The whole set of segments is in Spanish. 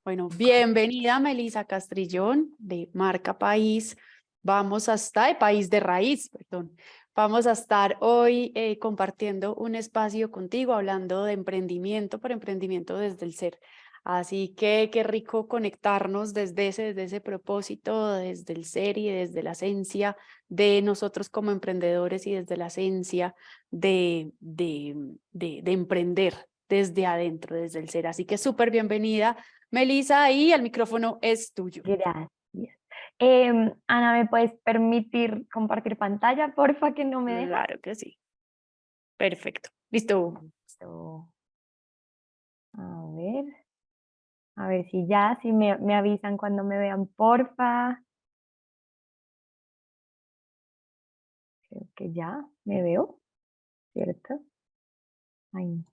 Bueno, bienvenida Melisa Castrillón de Marca País. Vamos hasta de País de Raíz, perdón. Vamos a estar hoy compartiendo un espacio contigo, hablando de emprendimiento, pero emprendimiento desde el ser. Así que qué rico conectarnos desde ese propósito, desde el ser y desde la esencia de nosotros como emprendedores y desde la esencia de emprender desde adentro, desde el ser. Así que súper bienvenida. Melissa, ahí el micrófono es tuyo. Gracias. Ana, ¿me puedes permitir compartir pantalla? Porfa, que no me deja. Claro que sí. Perfecto. Listo. Listo. A ver, a ver si ya, si me avisan cuando me vean, porfa. Creo que ya me veo, ¿cierto? Ay, no.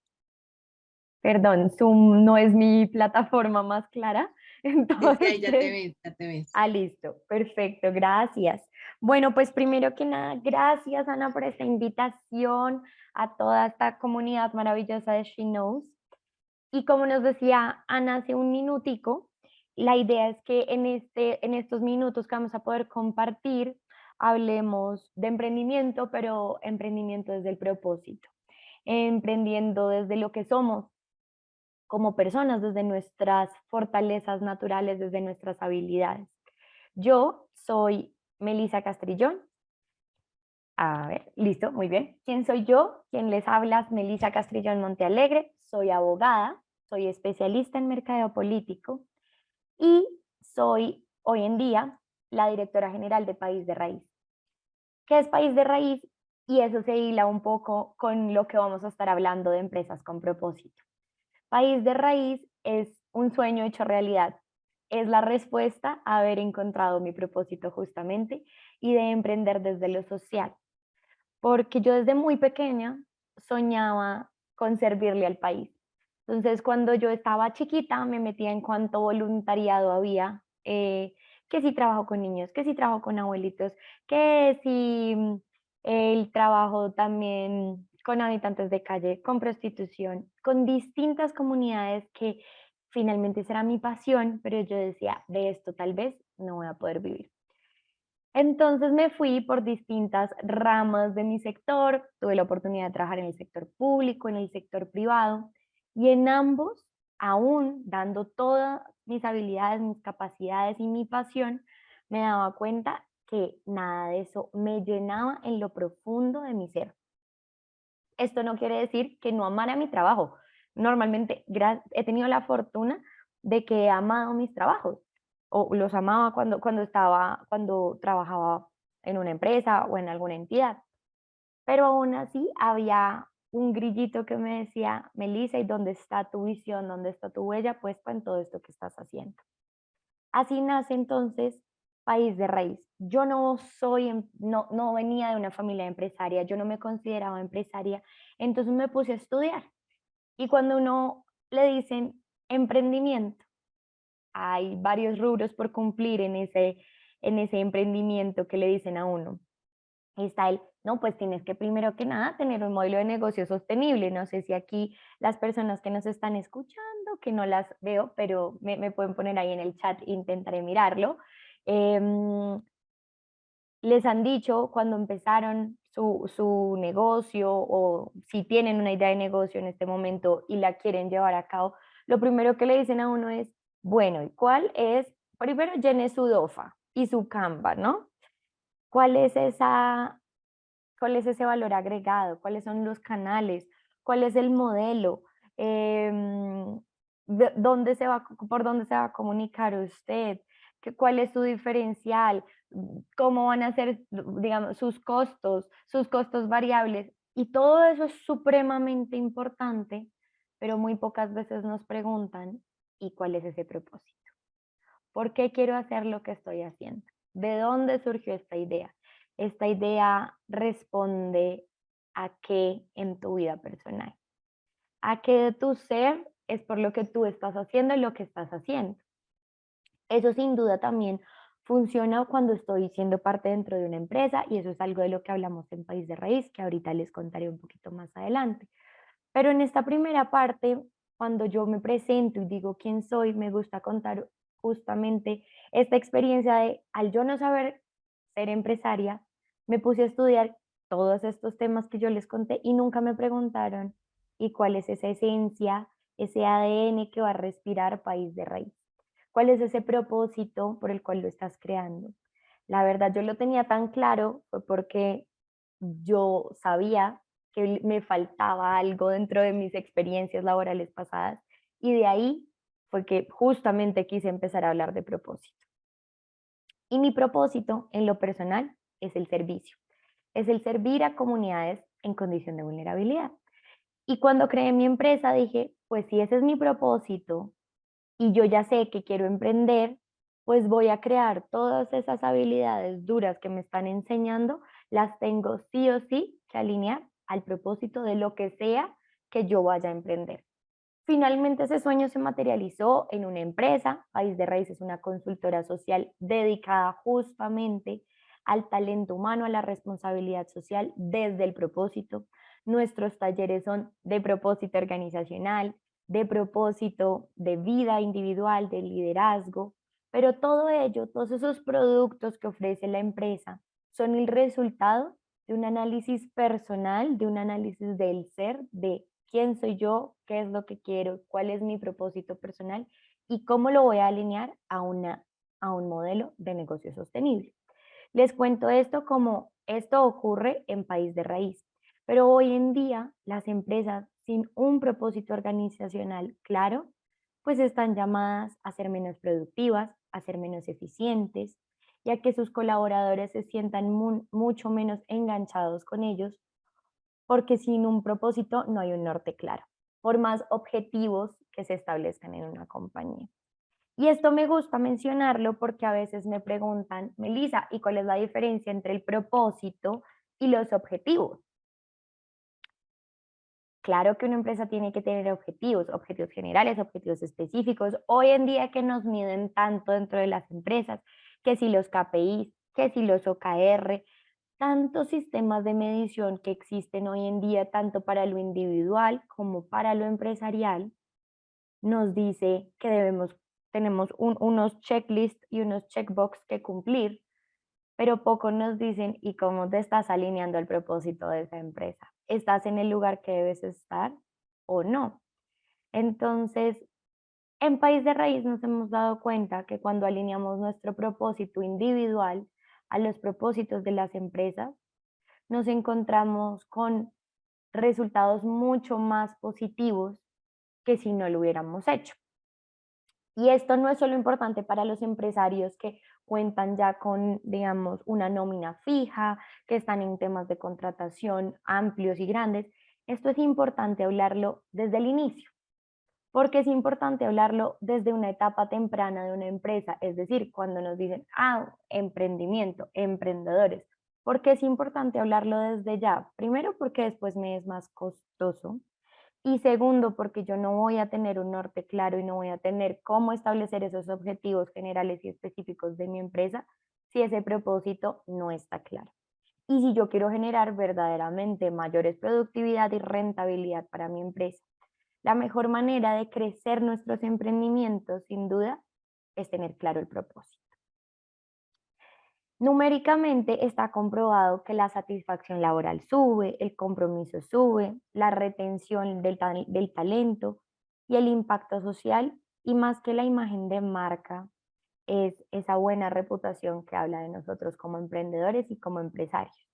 Perdón, Zoom no es mi plataforma más clara. Sí, sí, ahí ya te Entonces, ves, ya te ves. listo, perfecto, gracias. Bueno, pues primero que nada, gracias Ana por esta invitación a toda esta comunidad maravillosa de She Knows. Y como nos decía Ana hace un minutico, la idea es que en estos minutos que vamos a poder compartir, hablemos de emprendimiento, pero emprendimiento desde el propósito, emprendiendo desde lo que somos como personas, desde nuestras fortalezas naturales, desde nuestras habilidades. Yo soy Melisa Castrillón. A ver, listo, muy bien. ¿Quién soy yo? Quien les habla es Melisa Castrillón Montealegre. Soy abogada, soy especialista en mercadeo político y soy hoy en día la directora general de País de Raíz. ¿Qué es País de Raíz? Y eso se hila un poco con lo que vamos a estar hablando de empresas con propósito. País de Raíz es un sueño hecho realidad. Es la respuesta a haber encontrado mi propósito justamente y de emprender desde lo social, porque yo desde muy pequeña soñaba con servirle al país. Entonces, cuando yo estaba chiquita, me metía en cuanto voluntariado había, que si trabajo con niños, que si trabajo con abuelitos, que si el trabajo también con habitantes de calle, con prostitución, con distintas comunidades que finalmente será mi pasión, pero yo decía, de esto tal vez no voy a poder vivir. Entonces me fui por distintas ramas de mi sector, tuve la oportunidad de trabajar en el sector público, en el sector privado, y en ambos, aún dando todas mis habilidades, mis capacidades y mi pasión, me daba cuenta que nada de eso me llenaba en lo profundo de mi ser. Esto no quiere decir que no amara mi trabajo. Normalmente he tenido la fortuna de que he amado mis trabajos o los amaba cuando trabajaba en una empresa o en alguna entidad. Pero aún así había un grillito que me decía, Melissa, ¿y dónde está tu visión? ¿Dónde está tu huella puesta en todo esto que estás haciendo? Así nace entonces País de Raíz. Yo no venía de una familia empresaria, yo no me consideraba empresaria, entonces me puse a estudiar. Y cuando uno le dicen emprendimiento, hay varios rubros por cumplir en ese emprendimiento que le dicen a uno. Está el, no, pues tienes que primero que nada tener un modelo de negocio sostenible. No sé si aquí las personas que nos están escuchando, que no las veo, pero me pueden poner ahí en el chat, intentaré mirarlo. em, Les han dicho cuando empezaron su negocio o si tienen una idea de negocio en este momento y la quieren llevar a cabo, lo primero que le dicen a uno es, bueno, ¿y cuál es? Primero llene su DOFA y su Canva, ¿no? ¿Cuál es cuál es ese valor agregado? ¿Cuáles son los canales? ¿Cuál es el modelo? ¿Por dónde se va a comunicar usted? ¿Cuál es su diferencial? ¿Cómo van a ser, digamos, sus costos variables? Y todo eso es supremamente importante, pero muy pocas veces nos preguntan, ¿y cuál es ese propósito? ¿Por qué quiero hacer lo que estoy haciendo? ¿De dónde surgió esta idea? Esta idea responde a qué en tu vida personal. A qué de tu ser es por lo que tú estás haciendo y lo que estás haciendo. Eso sin duda también funciona cuando estoy siendo parte dentro de una empresa y eso es algo de lo que hablamos en País de Raíz, que ahorita les contaré un poquito más adelante. Pero en esta primera parte cuando yo me presento y digo quién soy, me gusta contar justamente esta experiencia de, al yo no saber ser empresaria, me puse a estudiar todos estos temas que yo les conté y nunca me preguntaron, ¿y cuál es esa esencia, ese ADN que va a respirar País de Raíz? ¿Cuál es ese propósito por el cual lo estás creando? La verdad, yo lo tenía tan claro fue porque yo sabía que me faltaba algo dentro de mis experiencias laborales pasadas y de ahí fue que justamente quise empezar a hablar de propósito. Y mi propósito en lo personal es el servicio, es el servir a comunidades en condición de vulnerabilidad. Y cuando creé mi empresa dije, pues si ese es mi propósito y yo ya sé que quiero emprender, pues voy a crear todas esas habilidades duras que me están enseñando, las tengo sí o sí que alinear al propósito de lo que sea que yo vaya a emprender. Finalmente ese sueño se materializó en una empresa. País de Raíz es una consultora social dedicada justamente al talento humano, a la responsabilidad social desde el propósito. Nuestros talleres son de propósito organizacional, de propósito de vida individual, de liderazgo, pero todo ello, todos esos productos que ofrece la empresa son el resultado de un análisis personal, de un análisis del ser, de quién soy yo, qué es lo que quiero, cuál es mi propósito personal y cómo lo voy a alinear a un modelo de negocio sostenible. Les cuento esto como esto ocurre en País de Raíz, pero hoy en día las empresas sin un propósito organizacional claro, pues están llamadas a ser menos productivas, a ser menos eficientes, y a que sus colaboradores se sientan mucho menos enganchados con ellos, porque sin un propósito no hay un norte claro, por más objetivos que se establezcan en una compañía. Y esto me gusta mencionarlo porque a veces me preguntan, Melissa, ¿y cuál es la diferencia entre el propósito y los objetivos? Claro que una empresa tiene que tener objetivos, objetivos generales, objetivos específicos. Hoy en día que nos miden tanto dentro de las empresas, que si los KPIs, que si los OKR, tantos sistemas de medición que existen hoy en día, tanto para lo individual como para lo empresarial, nos dice que tenemos unos checklists y unos checkbox que cumplir, pero poco nos dicen y cómo te estás alineando al propósito de esa empresa. ¿Estás en el lugar que debes estar o no? Entonces, en País de Raíz nos hemos dado cuenta que cuando alineamos nuestro propósito individual a los propósitos de las empresas, nos encontramos con resultados mucho más positivos que si no lo hubiéramos hecho. Y esto no es solo importante para los empresarios que cuentan ya con, digamos, una nómina fija, que están en temas de contratación amplios y grandes. Esto es importante hablarlo desde el inicio, porque es importante hablarlo desde una etapa temprana de una empresa, es decir, cuando nos dicen, emprendimiento, emprendedores, porque es importante hablarlo desde ya. Primero, porque después me es más costoso. Y segundo, porque yo no voy a tener un norte claro y no voy a tener cómo establecer esos objetivos generales y específicos de mi empresa si ese propósito no está claro. Y si yo quiero generar verdaderamente mayores productividad y rentabilidad para mi empresa. La mejor manera de crecer nuestros emprendimientos, sin duda, es tener claro el propósito. Numéricamente está comprobado que la satisfacción laboral sube, el compromiso sube, la retención del talento y el impacto social, y más que la imagen de marca, es esa buena reputación que habla de nosotros como emprendedores y como empresarios.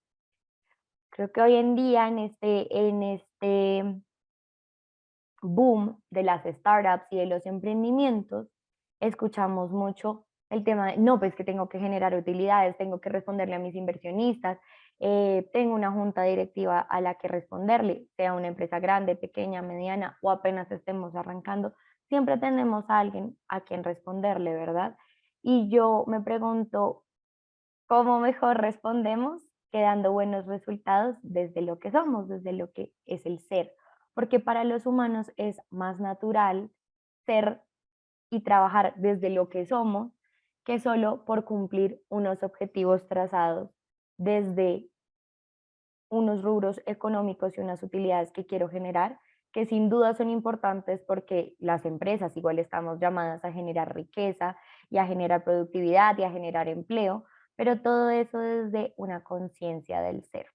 Creo que hoy en día en este boom de las startups y de los emprendimientos, escuchamos mucho el tema de, no, pues que tengo que generar utilidades, tengo que responderle a mis inversionistas, tengo una junta directiva a la que responderle, sea una empresa grande, pequeña, mediana o apenas estemos arrancando, siempre tenemos a alguien a quien responderle, ¿verdad? Y yo me pregunto, ¿cómo mejor respondemos que dando buenos resultados desde lo que somos, desde lo que es el ser? Porque para los humanos es más natural ser y trabajar desde lo que somos que solo por cumplir unos objetivos trazados desde unos rubros económicos y unas utilidades que quiero generar, que sin duda son importantes porque las empresas igual estamos llamadas a generar riqueza y a generar productividad y a generar empleo, pero todo eso desde una conciencia del ser.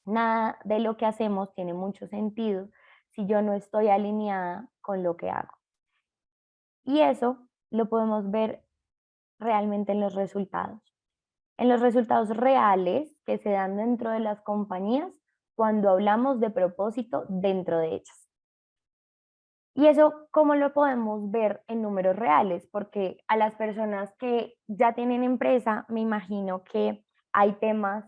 Nada de lo que hacemos tiene mucho sentido si yo no estoy alineada con lo que hago. Y eso lo podemos ver realmente en los resultados. En los resultados reales que se dan dentro de las compañías cuando hablamos de propósito dentro de ellas. Y eso, ¿cómo lo podemos ver en números reales? Porque a las personas que ya tienen empresa, me imagino que hay temas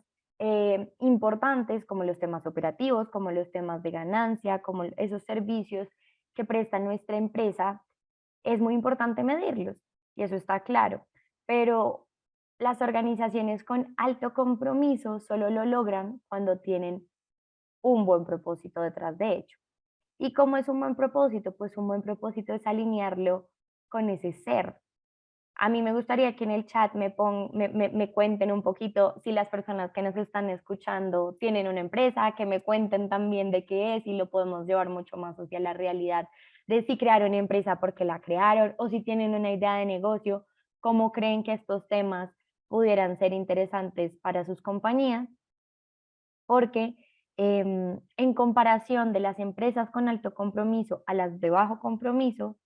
importantes como los temas operativos, como los temas de ganancia, como esos servicios que presta nuestra empresa. Es muy importante medirlos y eso está claro. Pero las organizaciones con alto compromiso solo lo logran cuando tienen un buen propósito detrás de ello. ¿Y cómo es un buen propósito? Pues un buen propósito es alinearlo con ese ser. A mí me gustaría que en el chat me cuenten un poquito si las personas que nos están escuchando tienen una empresa, que me cuenten también de qué es y lo podemos llevar mucho más hacia la realidad de si crearon una empresa porque la crearon o si tienen una idea de negocio, cómo creen que estos temas pudieran ser interesantes para sus compañías, porque en comparación de las empresas con alto compromiso a las de bajo compromiso,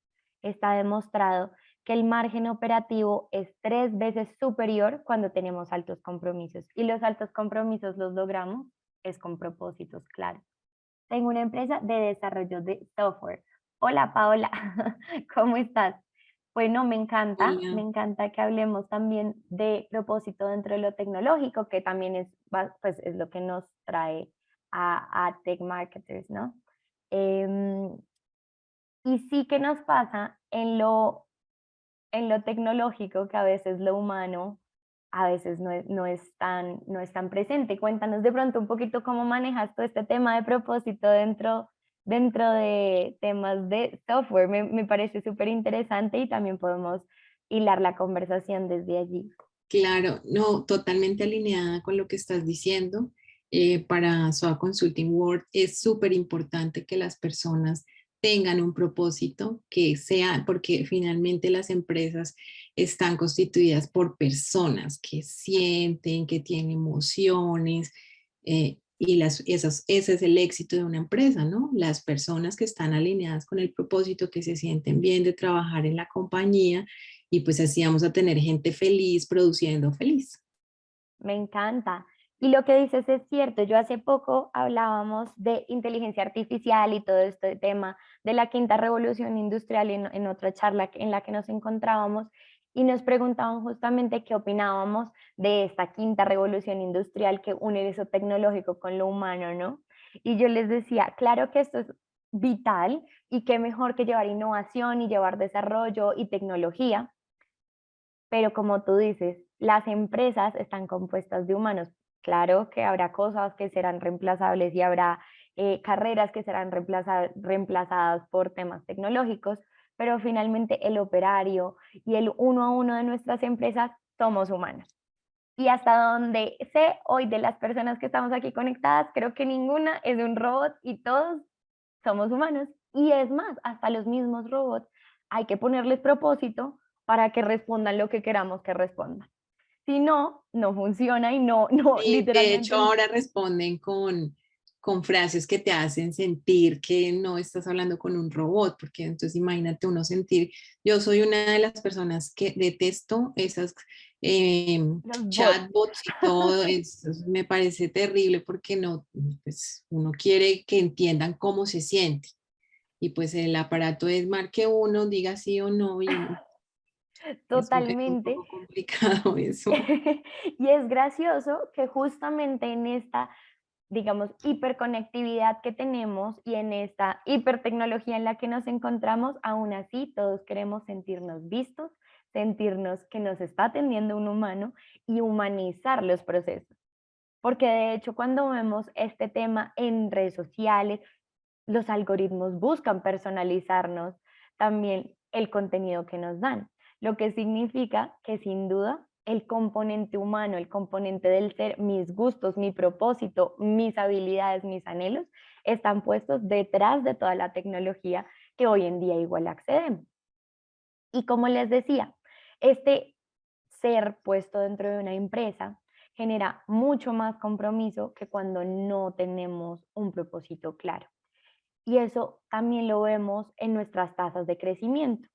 está demostrado que el margen operativo es 3 veces superior cuando tenemos altos compromisos. Y los altos compromisos los logramos es con propósitos claros. Tengo una empresa de desarrollo de software. Hola Paola, ¿cómo estás? Bueno, me Hola. encanta que hablemos también de propósito dentro de lo tecnológico, que también es, pues, es lo que nos trae a Tech Marketers, ¿no? Em, y sí que nos pasa en lo tecnológico que a veces lo humano a veces no es tan presente. Cuéntanos de pronto un poquito cómo manejas todo este tema de propósito dentro de temas de software. Me parece súper interesante y también podemos hilar la conversación desde allí. Claro, no, totalmente alineada con lo que estás diciendo. Para SOA Consulting World es súper importante que las personas tengan un propósito, que sea, porque finalmente las empresas están constituidas por personas que sienten, que tienen emociones, ese es el éxito de una empresa, ¿no? Las personas que están alineadas con el propósito, que se sienten bien de trabajar en la compañía y pues así vamos a tener gente feliz produciendo feliz. Me encanta. Y lo que dices es cierto. Yo hace poco hablábamos de inteligencia artificial y todo este tema de la quinta revolución industrial en otra charla en la que nos encontrábamos y nos preguntaban justamente qué opinábamos de esta quinta revolución industrial que une eso tecnológico con lo humano, ¿no? Y yo les decía, claro que esto es vital y qué mejor que llevar innovación y llevar desarrollo y tecnología, pero como tú dices, las empresas están compuestas de humanos. Claro que habrá cosas que serán reemplazables y habrá carreras que serán reemplazadas por temas tecnológicos, pero finalmente el operario y el uno a uno de nuestras empresas somos humanos. Y hasta donde sé hoy de las personas que estamos aquí conectadas, creo que ninguna es de un robot y todos somos humanos. Y es más, hasta los mismos robots hay que ponerles propósito para que respondan lo que queramos que respondan. Si no, no funciona y no, Y de hecho literalmente. ahora responden con frases que te hacen sentir que no estás hablando con un robot, porque entonces imagínate uno sentir, yo soy una de las personas que detesto esas Los bots. chatbots y todo, eso me parece terrible porque no, pues uno quiere que entiendan cómo se siente. Y pues el aparato es marque uno, diga sí o no, y es un Totalmente. poco complicado eso. Y es gracioso que justamente en esta, digamos, hiperconectividad que tenemos y en esta hipertecnología en la que nos encontramos, aún así todos queremos sentirnos vistos, sentirnos que nos está atendiendo un humano y humanizar los procesos. Porque de hecho cuando vemos este tema en redes sociales, los algoritmos buscan personalizarnos también el contenido que nos dan, lo que significa que sin duda el componente humano, el componente del ser, mis gustos, mi propósito, mis habilidades, mis anhelos, están puestos detrás de toda la tecnología que hoy en día igual accedemos. Y como les decía, este ser puesto dentro de una empresa genera mucho más compromiso que cuando no tenemos un propósito claro. Y eso también lo vemos en nuestras tasas de crecimiento.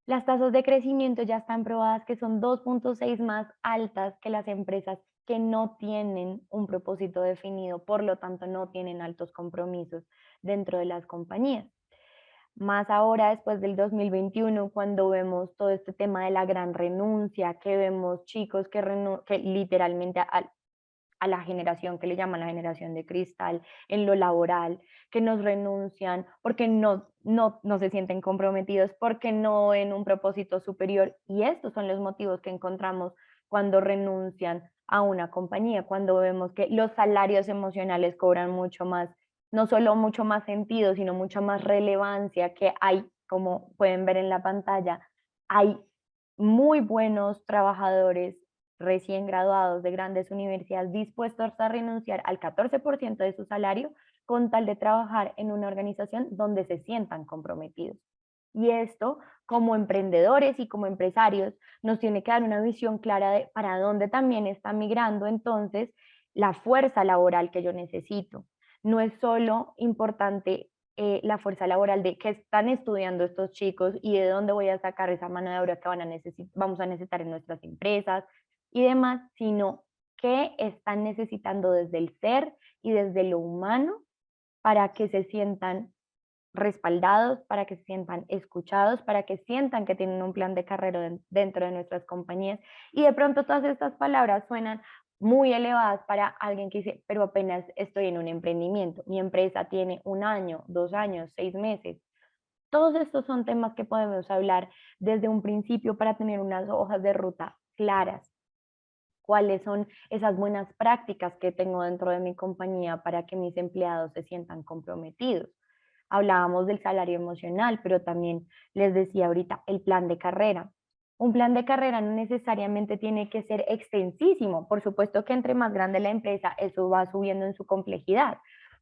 Las tasas de crecimiento ya están probadas que son 2.6 más altas que las empresas que no tienen un propósito definido, por lo tanto no tienen altos compromisos dentro de las compañías. Más ahora después del 2021, cuando vemos todo este tema de la gran renuncia, que vemos chicos que literalmente a la generación que le llaman la generación de cristal en lo laboral, que nos renuncian porque no se sienten comprometidos, porque no en un propósito superior. Y estos son los motivos que encontramos cuando renuncian a una compañía, cuando vemos que los salarios emocionales cobran mucho más, no solo mucho más sentido, sino mucha más relevancia, que hay, como pueden ver en la pantalla, hay muy buenos trabajadores recién graduados de grandes universidades dispuestos a renunciar al 14% de su salario con tal de trabajar en una organización donde se sientan comprometidos. Y esto, como emprendedores y como empresarios, nos tiene que dar una visión clara de para dónde también está migrando entonces la fuerza laboral que yo necesito. No es solo importante la fuerza laboral de qué están estudiando estos chicos y de dónde voy a sacar esa mano de obra que vamos a necesitar en nuestras empresas y demás, sino qué están necesitando desde el ser y desde lo humano para que se sientan respaldados, para que se sientan escuchados, para que sientan que tienen un plan de carrera dentro de nuestras compañías. Y de pronto todas estas palabras suenan muy elevadas para alguien que dice, pero apenas estoy en un emprendimiento, mi empresa tiene 1 año, 2 años, 6 meses. Todos estos son temas que podemos hablar desde un principio para tener unas hojas de ruta claras. ¿Cuáles son esas buenas prácticas que tengo dentro de mi compañía para que mis empleados se sientan comprometidos? Hablábamos del salario emocional, pero también les decía ahorita el plan de carrera. Un plan de carrera no necesariamente tiene que ser extensísimo. Por supuesto que entre más grande la empresa, eso va subiendo en su complejidad,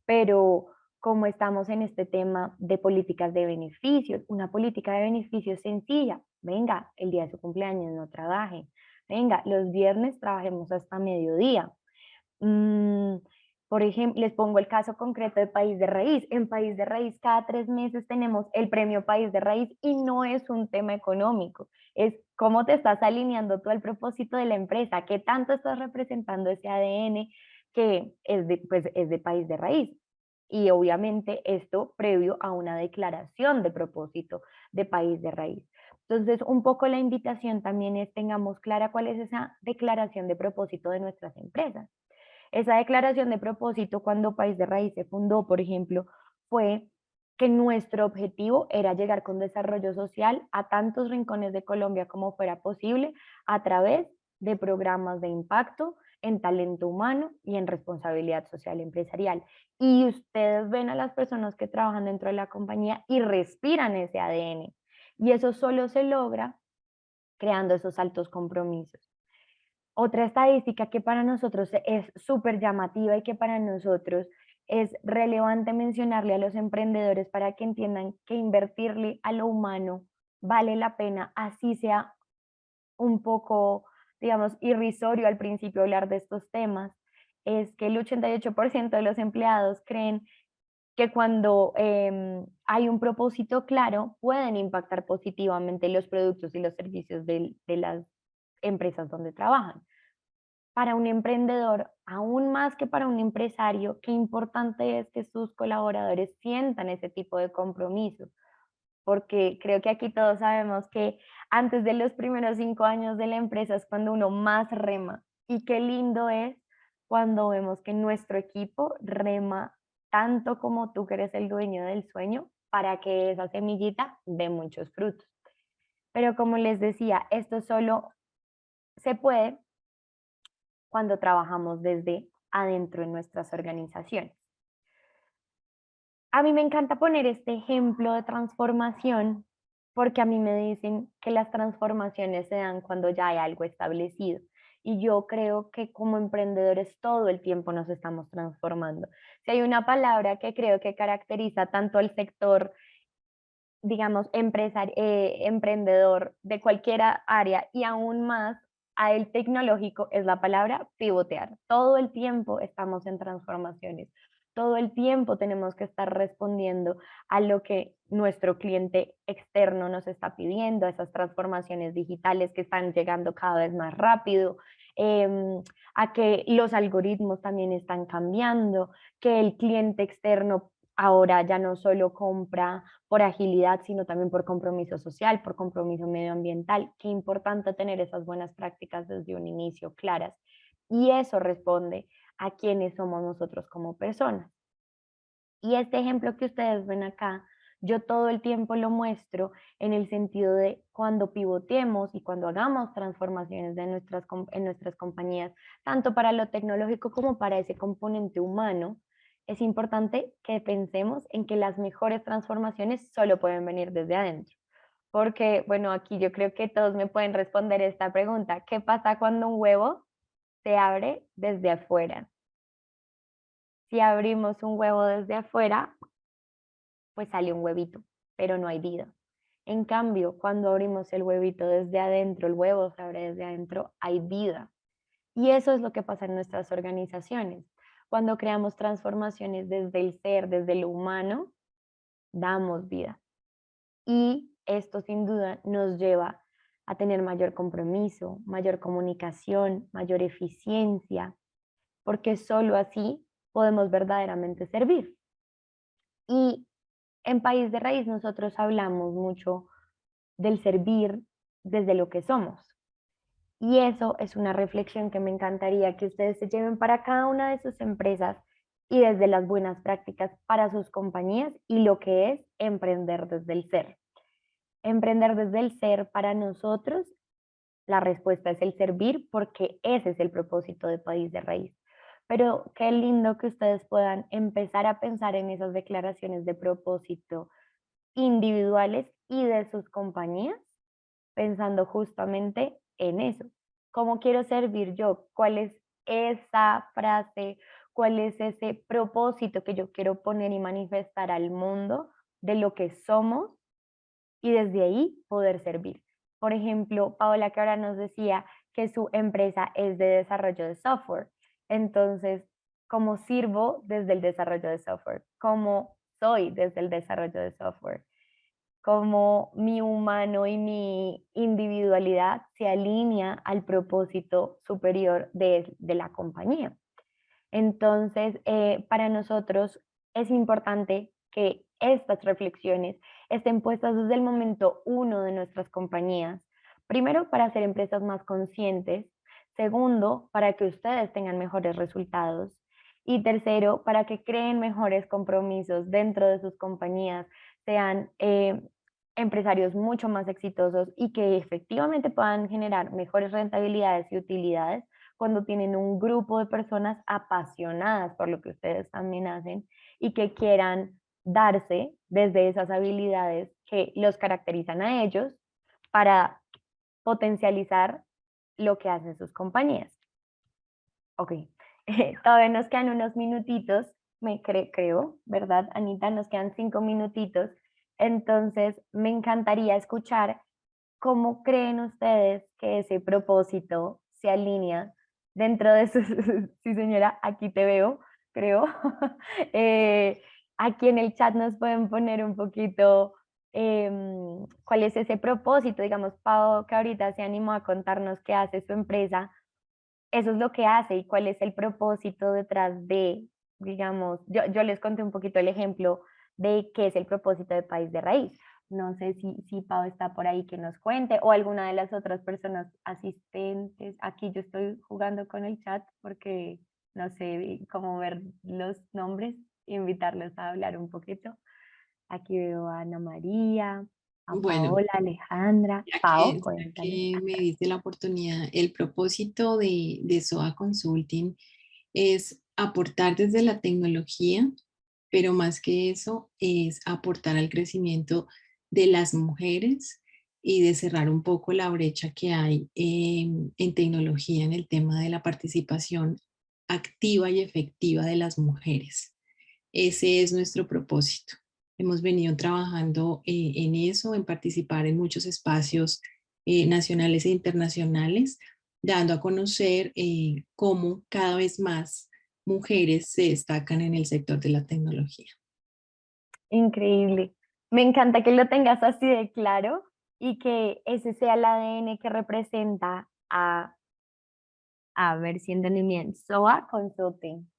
pero como estamos en este tema de políticas de beneficios, una política de beneficios sencilla. Venga, el día de su cumpleaños no trabaje. Venga, los viernes trabajemos hasta mediodía. Por ejemplo, les pongo el caso concreto de País de Raíz. En País de Raíz cada 3 meses tenemos el premio País de Raíz y no es un tema económico, es cómo te estás alineando tú al propósito de la empresa, qué tanto estás representando ese ADN que pues, es de País de Raíz. Y obviamente esto previo a una declaración de propósito de País de Raíz. Entonces, un poco la invitación también es tengamos clara cuál es esa declaración de propósito de nuestras empresas. Esa declaración de propósito cuando País de Raíz se fundó, por ejemplo, fue que nuestro objetivo era llegar con desarrollo social a tantos rincones de Colombia como fuera posible a través de programas de impacto en talento humano y en responsabilidad social empresarial. Y ustedes ven a las personas que trabajan dentro de la compañía y respiran ese ADN. Y eso solo se logra creando esos altos compromisos. Otra estadística que para nosotros es súper llamativa y que para nosotros es relevante mencionarle a los emprendedores para que entiendan que invertirle a lo humano vale la pena, así sea un poco, digamos, irrisorio al principio hablar de estos temas, es que el 88% de los empleados creen que cuando hay un propósito claro, pueden impactar positivamente los productos y los servicios de las empresas donde trabajan. Para un emprendedor, aún más que para un empresario, qué importante es que sus colaboradores sientan ese tipo de compromiso, porque creo que aquí todos sabemos que antes de los primeros 5 años de la empresa es cuando uno más rema, y qué lindo es cuando vemos que nuestro equipo rema tanto como tú que eres el dueño del sueño para que esa semillita dé muchos frutos. Pero como les decía, esto solo se puede cuando trabajamos desde adentro en nuestras organizaciones. A mí me encanta poner este ejemplo de transformación porque a mí me dicen que las transformaciones se dan cuando ya hay algo establecido. Y yo creo que como emprendedores todo el tiempo nos estamos transformando. Si hay una palabra que creo que caracteriza tanto al sector, digamos, emprendedor de cualquier área y aún más a el tecnológico, es la palabra pivotear. Todo el tiempo estamos en transformaciones. Todo el tiempo tenemos que estar respondiendo a lo que nuestro cliente externo nos está pidiendo, a esas transformaciones digitales que están llegando cada vez más rápido, a que los algoritmos también están cambiando, que el cliente externo ahora ya no solo compra por agilidad, sino también por compromiso social, por compromiso medioambiental. Qué importante tener esas buenas prácticas desde un inicio claras. Y eso responde a quiénes somos nosotros como personas. Y este ejemplo que ustedes ven acá, yo todo el tiempo lo muestro en el sentido de cuando pivotemos y cuando hagamos transformaciones en nuestras compañías, tanto para lo tecnológico como para ese componente humano, es importante que pensemos en que las mejores transformaciones solo pueden venir desde adentro. Porque, bueno, aquí yo creo que todos me pueden responder esta pregunta. ¿Qué pasa cuando un huevo se abre desde afuera? Si abrimos un huevo desde afuera, pues sale un huevito, pero no hay vida. En cambio, cuando abrimos el huevito desde adentro, el huevo se abre desde adentro, hay vida. Y eso es lo que pasa en nuestras organizaciones. Cuando creamos transformaciones desde el ser, desde lo humano, damos vida. Y esto sin duda nos lleva a tener mayor compromiso, mayor comunicación, mayor eficiencia, porque solo así podemos verdaderamente servir. Y en País de Raíz nosotros hablamos mucho del servir desde lo que somos. Y eso es una reflexión que me encantaría que ustedes se lleven para cada una de sus empresas y desde las buenas prácticas para sus compañías y lo que es emprender desde el ser. Emprender desde el ser para nosotros, la respuesta es el servir porque ese es el propósito de País de Raíz. Pero qué lindo que ustedes puedan empezar a pensar en esas declaraciones de propósito individuales y de sus compañías, pensando justamente en eso. ¿Cómo quiero servir yo? ¿Cuál es esa frase? ¿Cuál es ese propósito que yo quiero poner y manifestar al mundo de lo que somos y desde ahí poder servir? Por ejemplo, Paola que ahora nos decía que su empresa es de desarrollo de software. Entonces, ¿cómo sirvo desde el desarrollo de software? ¿Cómo soy desde el desarrollo de software? Cómo mi humano y mi individualidad se alinea al propósito superior de la compañía. Entonces, para nosotros es importante que estas reflexiones estén puestas desde el momento uno de nuestras compañías. Primero, para hacer empresas más conscientes. Segundo, para que ustedes tengan mejores resultados. Y tercero, para que creen mejores compromisos dentro de sus compañías, sean empresarios mucho más exitosos y que efectivamente puedan generar mejores rentabilidades y utilidades cuando tienen un grupo de personas apasionadas por lo que ustedes también hacen y que quieran darse desde esas habilidades que los caracterizan a ellos para potencializar lo que hacen sus compañías. Ok, todavía nos quedan unos minutitos, creo, ¿verdad, Anita? Nos quedan 5 minutitos. Entonces, me encantaría escuchar cómo creen ustedes que ese propósito se alinea dentro de sus... Sí, señora, aquí te veo, creo. Aquí en el chat nos pueden poner un poquito cuál es ese propósito. Digamos, Pau, que ahorita se animó a contarnos qué hace su empresa. Eso es lo que hace y cuál es el propósito detrás de, digamos, yo les conté un poquito el ejemplo de qué es el propósito de País de Raíz. No sé si Pau está por ahí que nos cuente o alguna de las otras personas asistentes. Aquí yo estoy jugando con el chat porque no sé cómo ver los nombres, invitarlos a hablar un poquito. Aquí veo a Ana María, a Bueno, Paola, Alejandra. ya Pau, ya cuéntame. que me diste la oportunidad, el propósito de SOA Consulting es aportar desde la tecnología, pero más que eso es aportar al crecimiento de las mujeres y de cerrar un poco la brecha que hay en tecnología en el tema de la participación activa y efectiva de las mujeres. Ese es nuestro propósito. Hemos venido trabajando en eso, en participar en muchos espacios nacionales e internacionales, dando a conocer cómo cada vez más mujeres se destacan en el sector de la tecnología. Increíble. Me encanta que lo tengas así de claro y que ese sea el ADN que representa a ver si entendí bien, SOA Consulting.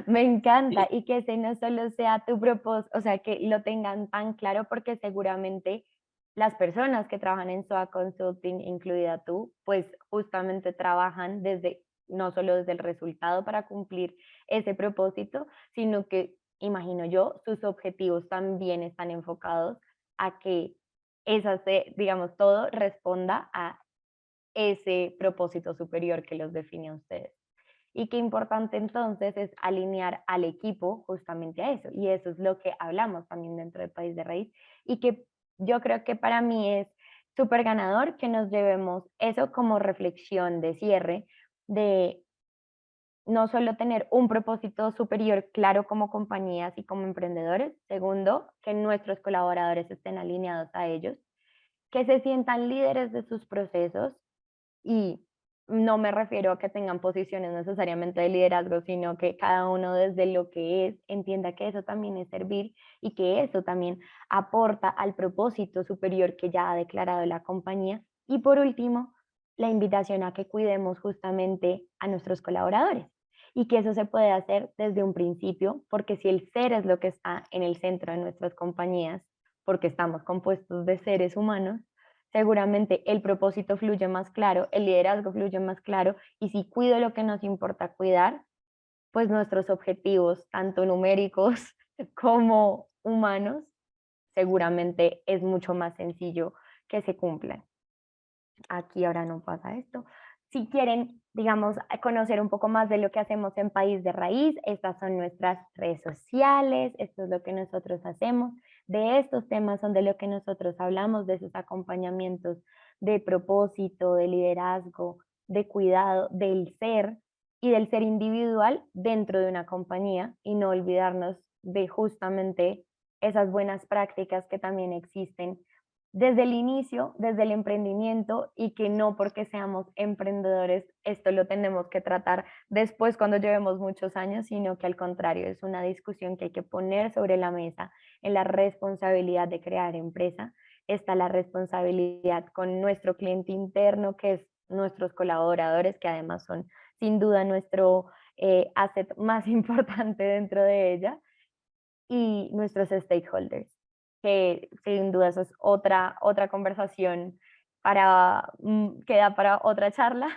Me encanta y que ese no solo sea tu propósito, o sea, que lo tengan tan claro porque seguramente las personas que trabajan en SOA Consulting, incluida tú, pues justamente trabajan desde, no solo desde el resultado para cumplir ese propósito, sino que, imagino yo, sus objetivos también están enfocados a que esas, digamos, todo responda a ese propósito superior que los define a ustedes. Y qué importante entonces es alinear al equipo justamente a eso. Y eso es lo que hablamos también dentro del País de Raíz. Y que yo creo que para mí es súper ganador que nos llevemos eso como reflexión de cierre, de no solo tener un propósito superior claro como compañías y como emprendedores. Segundo, que nuestros colaboradores estén alineados a ellos, que se sientan líderes de sus procesos y no me refiero a que tengan posiciones necesariamente de liderazgo, sino que cada uno desde lo que es entienda que eso también es servir y que eso también aporta al propósito superior que ya ha declarado la compañía. Y por último, la invitación a que cuidemos justamente a nuestros colaboradores y que eso se puede hacer desde un principio, porque si el ser es lo que está en el centro de nuestras compañías, porque estamos compuestos de seres humanos, seguramente el propósito fluye más claro, el liderazgo fluye más claro y si cuido lo que nos importa cuidar, pues nuestros objetivos, tanto numéricos como humanos, seguramente es mucho más sencillo que se cumplan. Aquí ahora no pasa esto. Si quieren, digamos, conocer un poco más de lo que hacemos en País de Raíz, estas son nuestras redes sociales, esto es lo que nosotros hacemos. De estos temas son de lo que nosotros hablamos, de esos acompañamientos de propósito, de liderazgo, de cuidado, del ser y del ser individual dentro de una compañía y no olvidarnos de justamente esas buenas prácticas que también existen desde el inicio, desde el emprendimiento y que no porque seamos emprendedores esto lo tenemos que tratar después cuando llevemos muchos años, sino que al contrario es una discusión que hay que poner sobre la mesa en la responsabilidad de crear empresa. Está la responsabilidad con nuestro cliente interno, que es nuestros colaboradores, que además son sin duda nuestro asset más importante dentro de ella, y nuestros stakeholders, que sin duda eso es otra conversación para, que da para otra charla,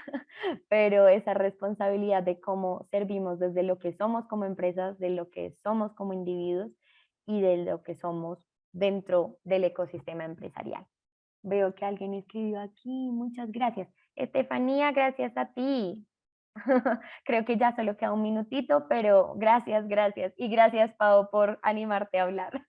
pero esa responsabilidad de cómo servimos desde lo que somos como empresas, de lo que somos como individuos y de lo que somos dentro del ecosistema empresarial. Veo que alguien escribió aquí, muchas gracias. Estefanía, gracias a ti. Creo que ya solo queda un minutito, pero gracias, gracias. Y gracias, Pau, por animarte a hablar.